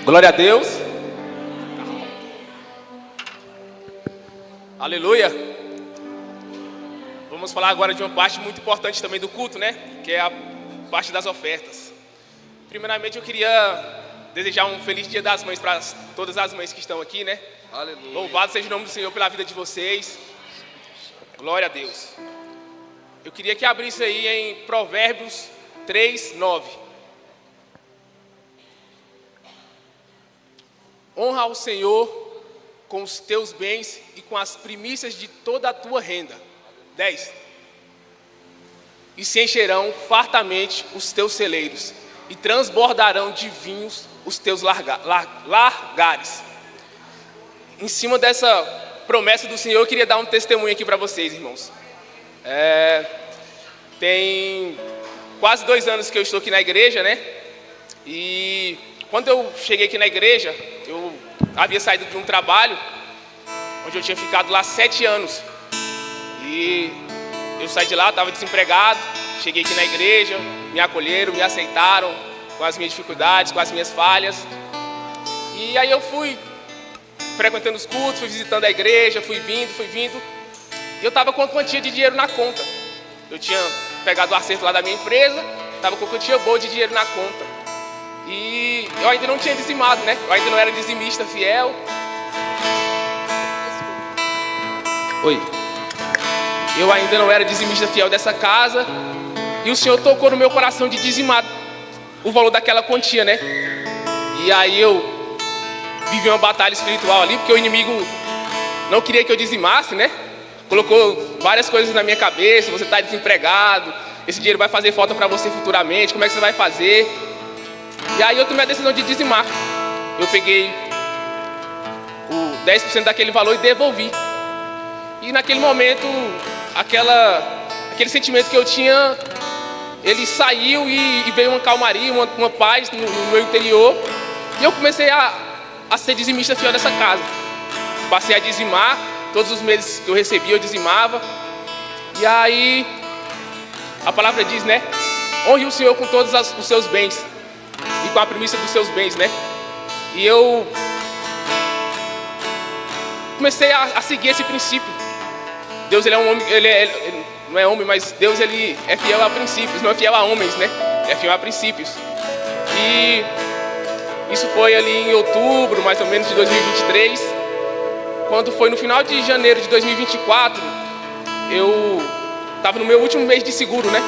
Glória a Deus. Aleluia. Vamos falar agora de uma parte muito importante também do culto, né? Que é a parte das ofertas. Primeiramente eu queria desejar um feliz Dia das Mães para todas as mães que estão aqui, né? Aleluia. Louvado seja o nome do Senhor pela vida de vocês. Glória a Deus. Eu queria que abrisse aí em Provérbios 3:9. Honra ao Senhor com os teus bens e com as primícias de toda a tua renda. 10. E se encherão fartamente os teus celeiros, e transbordarão de vinhos os teus largares. Em cima dessa promessa do Senhor, eu queria dar um testemunho aqui para vocês, irmãos. Tem quase 2 anos que eu estou aqui na igreja, né? E quando eu cheguei aqui na igreja, eu havia saído de um trabalho onde eu tinha ficado lá 7 anos. E eu saí de lá, estava desempregado, cheguei aqui na igreja, me acolheram, me aceitaram com as minhas dificuldades, com as minhas falhas. E aí eu fui frequentando os cultos, fui visitando a igreja, fui vindo. E eu estava com uma quantia de dinheiro na conta. Eu tinha pegado o acerto lá da minha empresa, estava com uma quantia boa de dinheiro na conta. E eu ainda não tinha dizimado, né? Eu ainda não era dizimista fiel. Eu ainda não era dizimista fiel dessa casa. E o Senhor tocou no meu coração de dizimar o valor daquela quantia, né? E aí eu vivi uma batalha espiritual ali, porque o inimigo não queria que eu dizimasse, né? Colocou várias coisas na minha cabeça. Você está desempregado, esse dinheiro vai fazer falta para você futuramente, como é que você vai fazer? E aí eu tomei a decisão de dizimar. Eu peguei o 10% daquele valor e devolvi. E naquele momento, aquele sentimento que eu tinha, ele saiu e veio uma calmaria, uma paz no meu interior. E eu comecei a ser dizimista fiel dessa casa. Passei a dizimar, todos os meses que eu recebia eu dizimava. E aí, a palavra diz, né? Honre o Senhor com todos os seus bens e com a primícia dos seus bens, né? E eu comecei a seguir esse princípio. Deus, ele é um homem, ele não é homem, mas Deus, ele é fiel a princípios, não é fiel a homens, né? É fiel a princípios. E isso foi ali em outubro, mais ou menos, de 2023. Quando foi no final de janeiro de 2024, eu estava no meu último mês de seguro, né?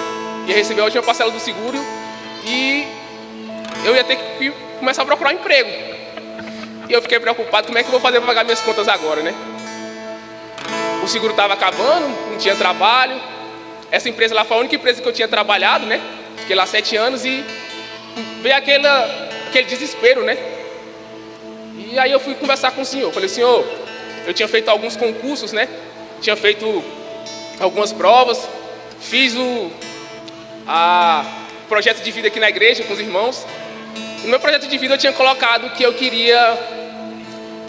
Ia receber a última parcela do seguro e eu ia ter que começar a procurar um emprego. E eu fiquei preocupado, como é que eu vou fazer para pagar minhas contas agora, né? O seguro estava acabando, não tinha trabalho. Essa empresa lá foi a única empresa que eu tinha trabalhado, né? Fiquei lá 7 anos e veio aquele desespero, né? E aí eu fui conversar com o Senhor. Falei, Senhor, eu tinha feito alguns concursos, né? Tinha feito algumas provas. Fiz o projeto de vida aqui na igreja com os irmãos. No meu projeto de vida eu tinha colocado que eu queria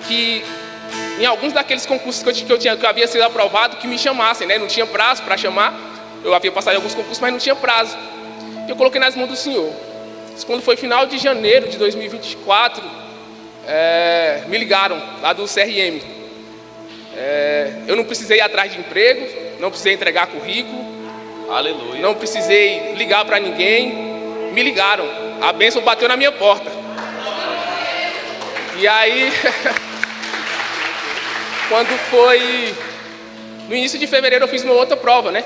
que em alguns daqueles concursos que eu havia sido aprovado, que me chamassem, né? Não tinha prazo para chamar. Eu havia passado em alguns concursos, mas não tinha prazo. E eu coloquei nas mãos do Senhor. Quando foi final de janeiro de 2024, me ligaram lá do CRM. Eu não precisei ir atrás de emprego, não precisei entregar currículo. Aleluia. Não precisei ligar para ninguém. Me ligaram. A bênção bateu na minha porta. E aí, quando foi no início de fevereiro, eu fiz uma outra prova, né?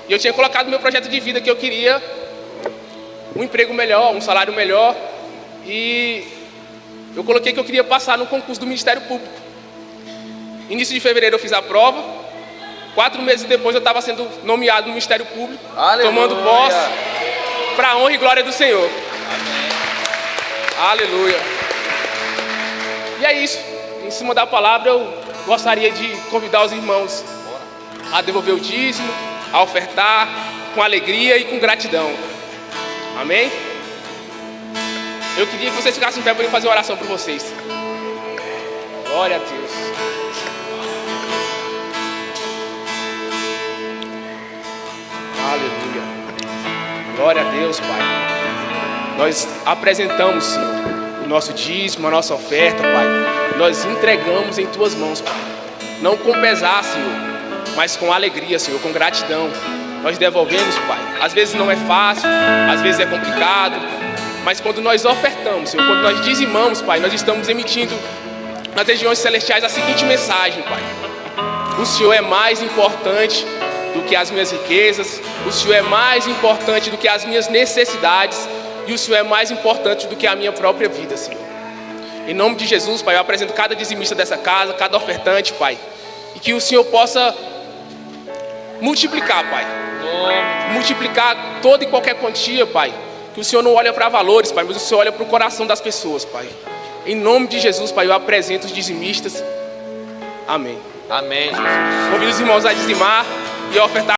E eu tinha colocado no meu projeto de vida que eu queria um emprego melhor, um salário melhor. E eu coloquei que eu queria passar no concurso do Ministério Público. Início de fevereiro eu fiz a prova. 4 meses depois eu estava sendo nomeado no Ministério Público. Aleluia. Tomando posse para a honra e glória do Senhor. Amém. Aleluia. E é isso. Em cima da palavra eu gostaria de convidar os irmãos a devolver o dízimo, a ofertar com alegria e com gratidão. Amém? Eu queria que vocês ficassem em pé para eu fazer uma oração por vocês. Glória a Deus. Aleluia. Glória a Deus, Pai. Nós apresentamos, Senhor, o nosso dízimo, a nossa oferta, Pai, nós entregamos em Tuas mãos, Pai. Não com pesar, Senhor, mas com alegria, Senhor, com gratidão. Nós devolvemos, Pai. Às vezes não é fácil, às vezes é complicado, mas quando nós ofertamos, Senhor, quando nós dizimamos, Pai, nós estamos emitindo nas regiões celestiais a seguinte mensagem, Pai: o Senhor é mais importante do que as minhas riquezas, o Senhor é mais importante do que as minhas necessidades, e o Senhor é mais importante do que a minha própria vida, Senhor. Em nome de Jesus, Pai, eu apresento cada dizimista dessa casa, cada ofertante, Pai, e que o Senhor possa multiplicar, Pai, multiplicar toda e qualquer quantia, Pai. Que o Senhor não olha para valores, Pai, mas o Senhor olha para o coração das pessoas, Pai. Em nome de Jesus, Pai, eu apresento os dizimistas. Amém. Amém, Jesus. Convido os irmãos a dizimar e a ofertar.